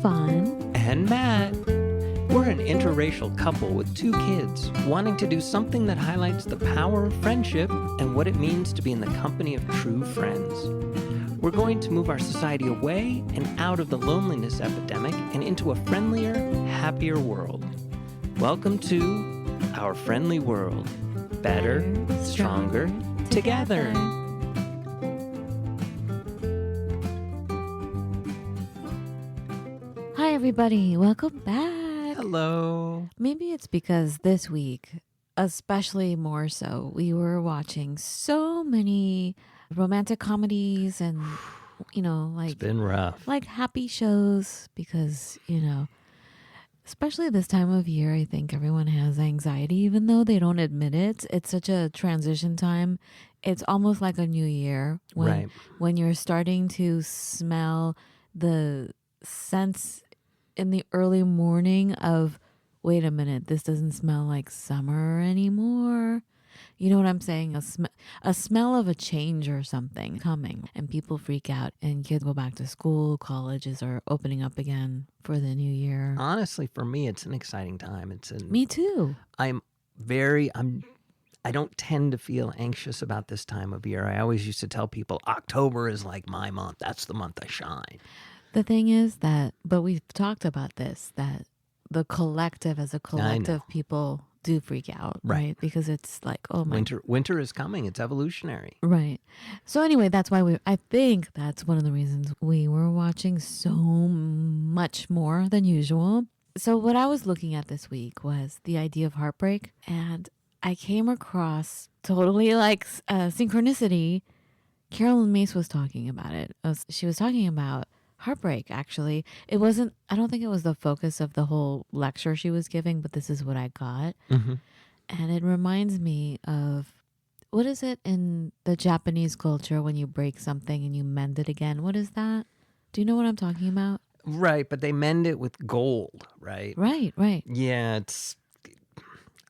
Fawn and Matt. We're an interracial couple with 2 kids wanting to do something that highlights the power of friendship and what it means to be in the company of true friends. We're going to move our society away and out of the loneliness epidemic and into a friendlier, happier world. Welcome to our friendly world. Better, stronger, together. Hi, everybody. Welcome back. Hello. Maybe it's because this week, especially more so, we were watching so many romantic comedies and, It's been rough. like happy shows because, especially this time of year, I think everyone has anxiety, even though they don't admit it. It's such a transition time. It's almost like a new year when you're starting to smell the sense in the early morning of, wait a minute, this doesn't smell like summer anymore. You know what I'm saying? A smell of a change or something coming, and people freak out and kids go back to school. Colleges are opening up again for the new year. Honestly, for me, it's an exciting time. Me too. I don't tend to feel anxious about this time of year. I always used to tell people October is like my month. That's the month I shine. The thing is but we've talked about this, that the collective, as a collective, people do freak out, right? Because it's like, oh my. Winter is coming. It's evolutionary. Right. So anyway, that's why I think that's one of the reasons we were watching so much more than usual. So what I was looking at this week was the idea of heartbreak, and I came across totally like synchronicity. Carolyn Mace was talking about it. She was talking about heartbreak, actually. I don't think it was the focus of the whole lecture she was giving, but this is what I got. Mm-hmm. And it reminds me of, what is it in the Japanese culture when you break something and you mend it again? What is that? Do you know what I'm talking about? Right, but they mend it with gold, right? Right. Yeah,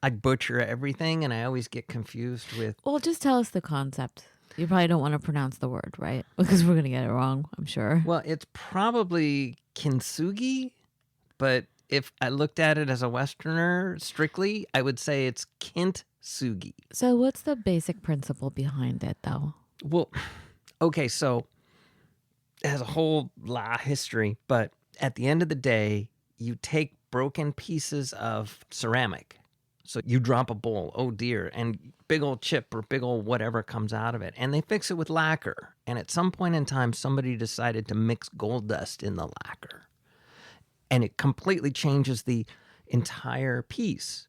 I butcher everything, and I always get confused with... Well, just tell us the concept. You probably don't want to pronounce the word, right? Because we're going to get it wrong, I'm sure. Well, it's probably Kintsugi, but if I looked at it as a Westerner strictly, I would say it's Kintsugi. So what's the basic principle behind it, though? Well, okay, so it has a whole lot of history, but at the end of the day, you take broken pieces of ceramic. So you drop a bowl, oh dear, and big old chip or big old whatever comes out of it. And they fix it with lacquer. And at some point in time, somebody decided to mix gold dust in the lacquer. And it completely changes the entire piece.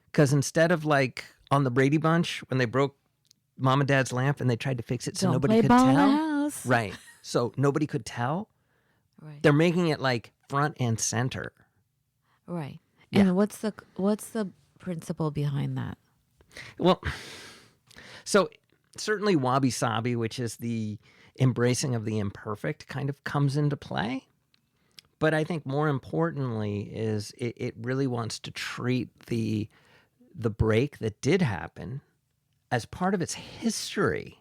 Because instead of like on the Brady Bunch, when they broke Mom and Dad's lamp and they tried to fix it so nobody could tell. Don't play ball in the house. Right. So nobody could tell. Right. They're making it like front and center. Right. Yeah. And what's the principle behind that? Well, so certainly wabi-sabi, which is the embracing of the imperfect, kind of comes into play. But I think more importantly is it really wants to treat the break that did happen as part of its history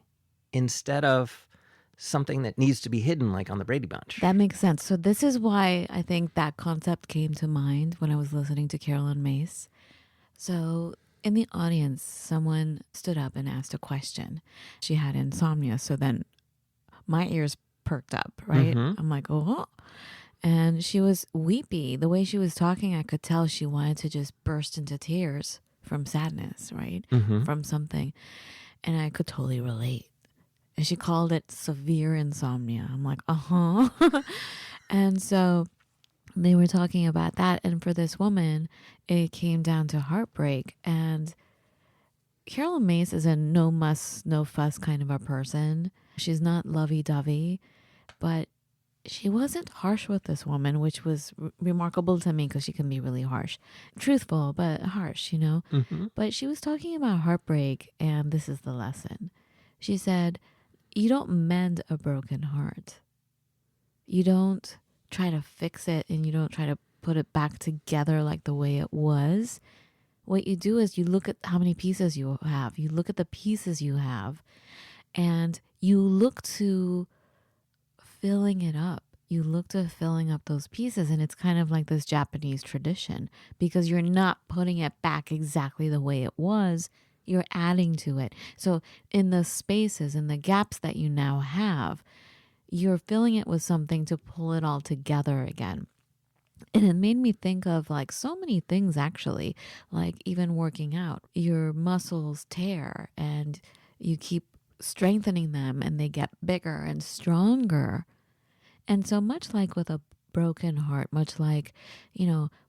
instead of something that needs to be hidden, like on the Brady Bunch. That makes sense. So this is why I think that concept came to mind when I was listening to Carolyn Mace. So in the audience, someone stood up and asked a question. She had insomnia. So then my ears perked up, right? Mm-hmm. I'm like, oh. And she was weepy. The way she was talking, I could tell she wanted to just burst into tears from sadness, right? Mm-hmm. From something. And I could totally relate. And she called it severe insomnia. I'm like, uh-huh. And so they were talking about that. And for this woman, it came down to heartbreak. And Carolyn Mace is a no muss, no fuss kind of a person. She's not lovey-dovey, but she wasn't harsh with this woman, which was remarkable to me because she can be really harsh. Truthful, but harsh, Mm-hmm. But she was talking about heartbreak, and this is the lesson. She said, you don't mend a broken heart. You don't try to fix it, and you don't try to put it back together like the way it was. What you do is you look at how many pieces you have. You look at the pieces you have, and you look to filling it up you look to filling up those pieces. And it's kind of like this Japanese tradition because you're not putting it back exactly the way it was. You're adding to it. So in the spaces and the gaps that you now have, you're filling it with something to pull it all together again. And it made me think of like so many things actually, like even working out. Your muscles tear and you keep strengthening them and they get bigger and stronger. And so much like with a broken heart, much like,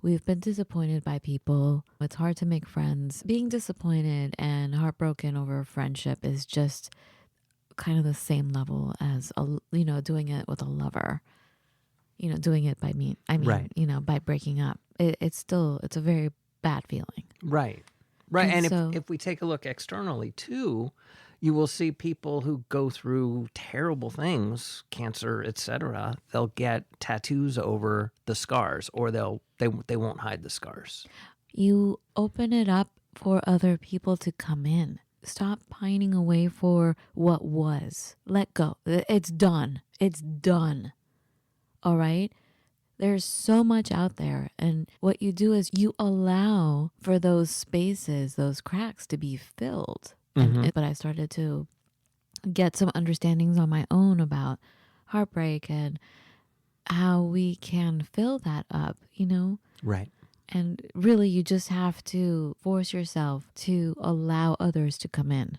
we've been disappointed by people. It's hard to make friends. Being disappointed and heartbroken over a friendship is just kind of the same level as, doing it with a lover. Doing it by Right. by breaking up. It's a very bad feeling. Right. And so, if we take a look externally too, you will see people who go through terrible things, cancer, etc. They'll get tattoos over the scars, or they won't hide the scars. you open it up for other people to come in. Stop pining away for what was. Let go. It's done. It's done. All right? There's so much out there. And what you do is you allow for those spaces, those cracks to be filled. But I started to get some understandings on my own about heartbreak and how we can fill that up, Right. And really, you just have to force yourself to allow others to come in.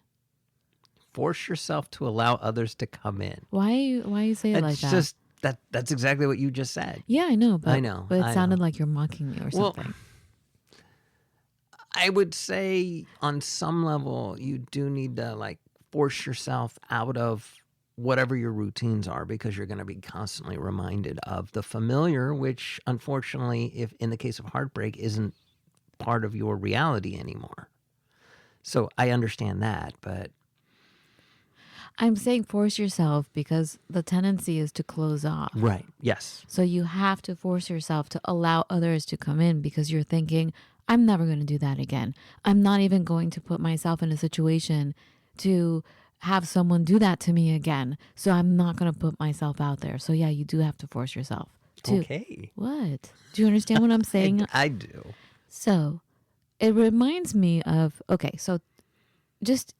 Force yourself to allow others to come in. Why you say it like that? It's just that's exactly what you just said. Yeah, I know. But it I sounded know. like you're mocking me or something. I would say on some level you do need to like force yourself out of whatever your routines are, because you're going to be constantly reminded of the familiar, which unfortunately, if in the case of heartbreak, isn't part of your reality anymore. So I understand that, but I'm saying force yourself because the tendency is to close off. right. Yes. So you have to force yourself to allow others to come in because you're thinking, I'm never going to do that again. I'm not even going to put myself in a situation to have someone do that to me again. So I'm not going to put myself out there. So yeah, you do have to force yourself to. Okay. What? Do you understand what I'm saying? I do. So it reminds me of, okay, so just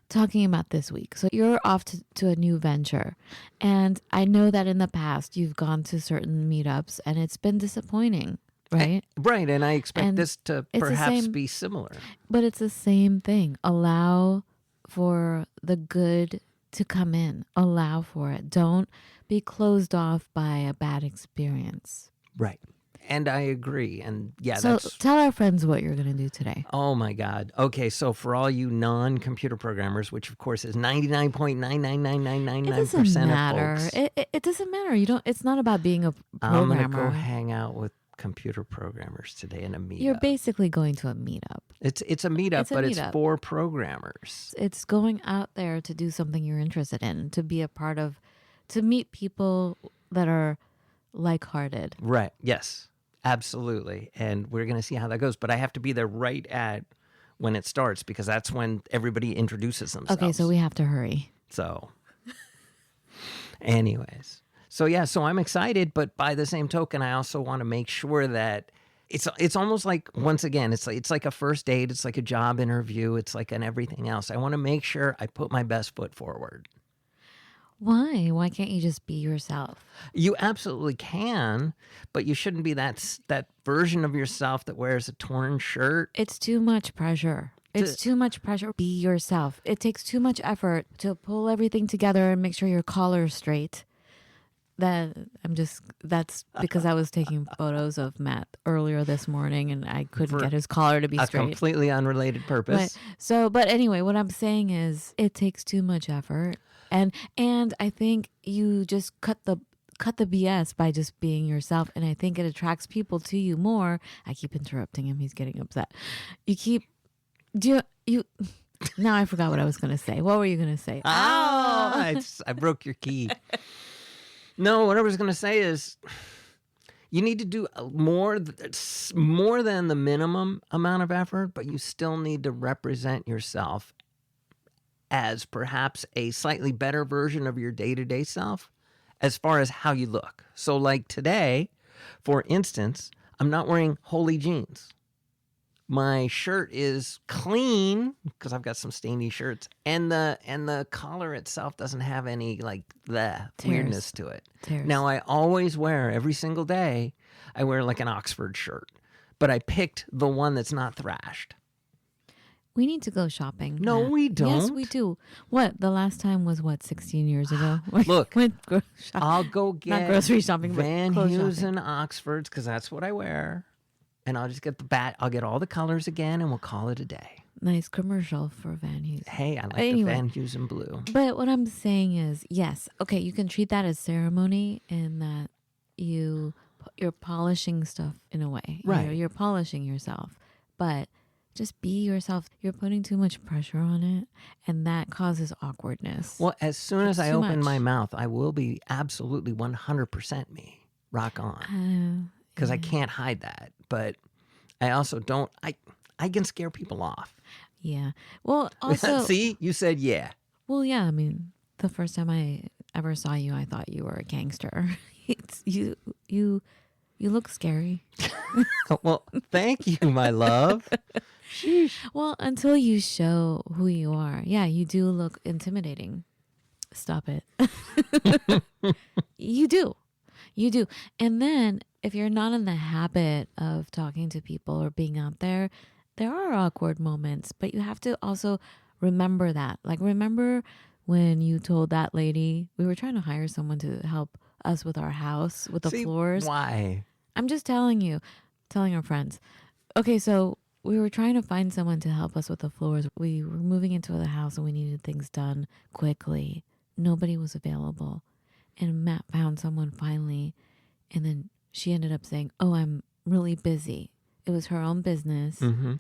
talking about this week. So you're off to a new venture. And I know that in the past you've gone to certain meetups and it's been disappointing, right? Right. And I expect And this to it's the perhaps same- be similar. But it's the same thing. Allow for the good to come in. Allow for it. Don't be closed off by a bad experience. Right. And I agree. And yeah, So tell our friends what you're going to do today. Oh my God. Okay, so for all you non-computer programmers, which of course is 99.99999% It doesn't matter. of folks, It doesn't matter. You don't. It's not about being a I'm programmer. gonna go hang out with computer programmers today in a meetup. You're basically going to a meetup. It's a meetup, It's a but it's meetup. for programmers. It's going out there to do something you're interested in, to be a part of, to meet people that are like-hearted. Right. Yes. Absolutely. And we're gonna see how that goes. But I have to be there right at when it starts, because that's when everybody introduces themselves. Okay, so we have to hurry. So, anyways, so yeah, so I'm excited, but by the same token, I also want to make sure that it's almost like, once again, it's like a first date, it's like a job interview, it's like an everything else. I want to make sure I put my best foot forward. Why? Why can't you just be yourself? You absolutely can, but you shouldn't be that version of yourself that wears a torn shirt. It's too much pressure. It's too much pressure. Be yourself. It takes too much effort to pull everything together and make sure your collar's straight. That's because I was taking photos of Matt earlier this morning and I couldn't get his collar to be A straight. completely unrelated purpose. But anyway, what I'm saying is it takes too much effort. And I think you just cut the BS by just being yourself. And I think it attracts people to you more. I keep interrupting him. He's getting upset. Now I forgot what I was going to say. What were you going to say? I broke your key. No, what I was going to say is you need to do more than the minimum amount of effort, but you still need to represent yourself as perhaps a slightly better version of your day-to-day self, as far as how you look. So like today, for instance, I'm not wearing holey jeans. My shirt is clean because I've got some stainy shirts, and the collar itself doesn't have any like the weirdness to it. Tears. Now I always wear every single day. I wear like an Oxford shirt, but I picked the one that's not thrashed. We need to go shopping. No, Matt. we don't. Yes, we do. What? The last time was what? 16 years ago. Look, Went I'll go get not grocery shopping, but Van clothes Heusen shopping. Oxfords because that's what I wear, and I'll just get I'll get all the colors again, and we'll call it a day. Nice commercial for Van Heusen. Hey, I like Anyway. the Van Heusen blue. But what I'm saying is, yes, okay, you can treat that as ceremony in that you're polishing stuff in a way. Right. You're polishing yourself. But just be yourself. You're putting too much pressure on it, and that causes awkwardness. Well, as soon as It's I too open much. my mouth, I will be absolutely 100% me. Rock on. Because I can't hide that. But I also don't, I can scare people off. Yeah. Well, also, See, you said yeah. well, yeah. I mean, the first time I ever saw you, I thought you were a gangster. You look scary. Well, thank you, my love. Sheesh. Well, until you show who you are. Yeah, you do look intimidating. Stop it. You do. You do. And then if you're not in the habit of talking to people or being out there are awkward moments, but you have to also remember that. Like, remember when you told that lady, we were trying to hire someone to help us with our house, with the See, floors. why? I'm just telling our friends. Okay, so we were trying to find someone to help us with the floors. We were moving into the house and we needed things done quickly. Nobody was available. And Matt found someone finally. And then she ended up saying, "Oh, I'm really busy." It was her own business. Mm-hmm.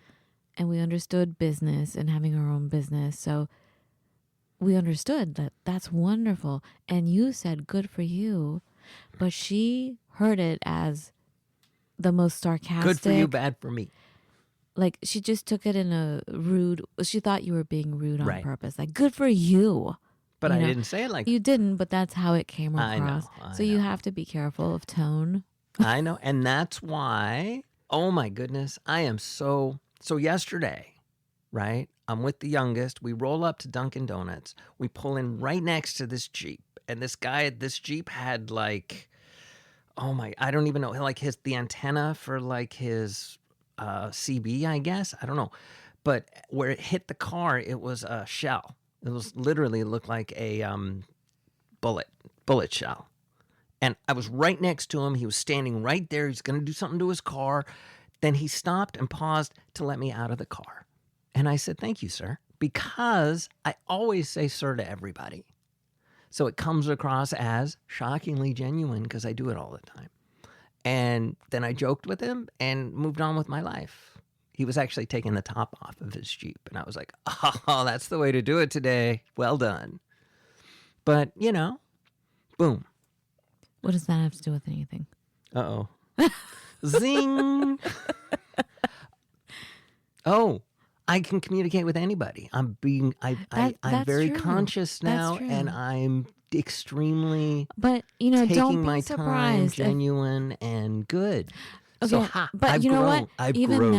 And we understood business and having our own business. So we understood that that's wonderful. And you said, "Good for you." But she heard it as the most sarcastic. Good for you, bad for me. Like, she just took it in a rude, she thought you were being rude on Right. purpose. Like, good for you. But You I know? didn't say it like You didn't, but that's how it came I know, across. I So you know. have to be careful of tone. I know. And that's why, oh my goodness, I am so yesterday, right? I'm with the youngest. We roll up to Dunkin' Donuts. We pull in right next to this Jeep. And this guy at this Jeep had like, oh my, I don't even know, like the antenna for like his CB, I guess. I don't know. But where it hit the car, it was a shell. It was literally looked like a bullet shell. And I was right next to him. He was standing right there. He's going to do something to his car. Then he stopped and paused to let me out of the car. And I said, "Thank you, sir." Because I always say sir to everybody. So it comes across as shockingly genuine because I do it all the time. And then I joked with him and moved on with my life. He was actually taking the top off of his Jeep. And I was like, "Oh, that's the way to do it today. Well done." But, boom. What does that have to do with anything? Uh-oh. Zing. Oh, I can communicate with anybody. I'm That's very true. conscious That's now, true. and I'm extremely But, taking don't be my time, surprised. genuine and good. Okay, So but I've you know grown. what? I've even grown.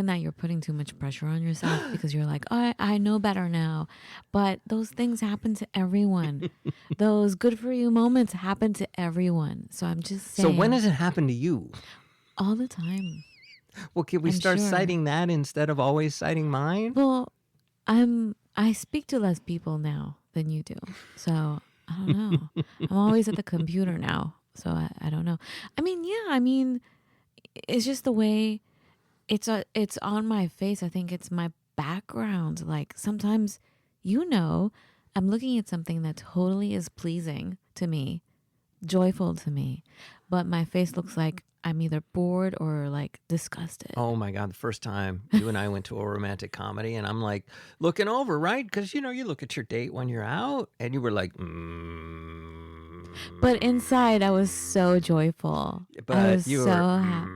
that you're putting too much pressure on yourself because you're like, "Oh, I know better now." But those things happen to everyone. Those good for you moments happen to everyone. So I'm just saying. So when does it happen to you? All the time. Well, can we I'm start sure. citing that instead of always citing mine? Well, I speak to less people now than you do. So I don't know. I'm always at the computer now. So I don't know. I mean, it's just the way it's on my face. I think it's my background. Like, sometimes, I'm looking at something that totally is pleasing to me, joyful to me, but my face looks like I'm either bored or like disgusted. Oh my God, the first time you and I went to a romantic comedy, and I'm like looking over, right? Because, you look at your date when you're out, and you were like, But inside, I was so joyful. I was you so were, happy.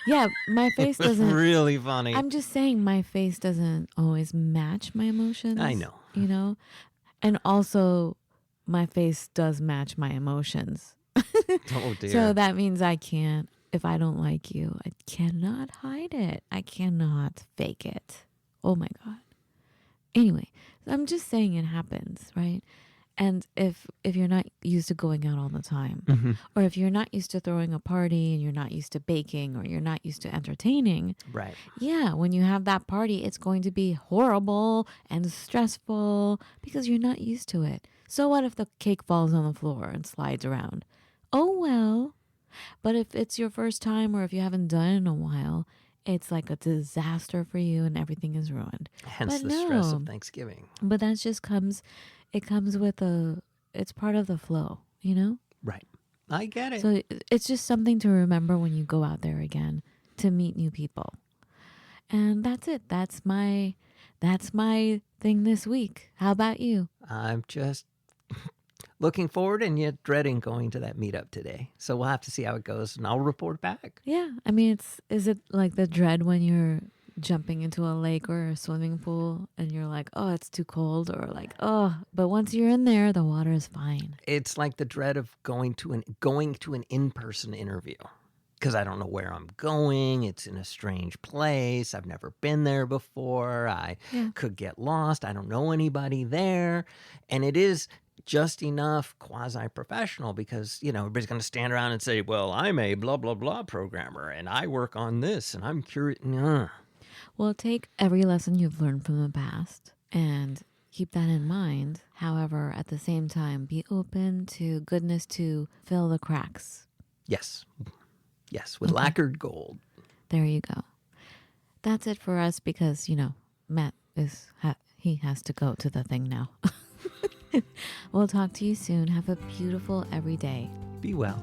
Yeah, my face it was doesn't. really funny. I'm just saying, my face doesn't always match my emotions. I know. And also, my face does match my emotions. Oh So dear. that means I can't, if I don't like you, I cannot hide it. I cannot fake it. Oh my God. Anyway, I'm just saying it happens, right? And if you're not used to going out all the time, Hmm. or if you're not used to throwing a party and you're not used to baking or you're not used to entertaining, Right. yeah, when you have that party, it's going to be horrible and stressful because you're not used to it. So what if the cake falls on the floor and slides around? Oh well. But if it's your first time or if you haven't done it in a while, it's like a disaster for you and everything is ruined. Hence But the stress of no, Thanksgiving. but that just comes, it comes with it's part of the flow, you know? Right. I get it. So it's just something to remember when you go out there again to meet new people. And that's it. That's my thing this week. How about you? I'm just looking forward and yet dreading going to that meetup today. So we'll have to see how it goes and I'll report back. Yeah, I mean, is it like the dread when you're jumping into a lake or a swimming pool and you're like, oh, it's too cold, or like, oh, but once you're in there, the water is fine. It's like the dread of going to an in-person interview because I don't know where I'm going. It's in a strange place. I've never been there before. I Yeah. could get lost. I don't know anybody there. And it is just enough quasi-professional because, everybody's going to stand around and say, well, I'm a blah, blah, blah programmer and I work on this and I'm curious. Well, take every lesson you've learned from the past and keep that in mind. However, at the same time, be open to goodness to fill the cracks. Yes. Yes, with lacquered gold. There you go. That's it for us because, Matt he has to go to the thing now. We'll talk to you soon. Have a beautiful everyday. Be well.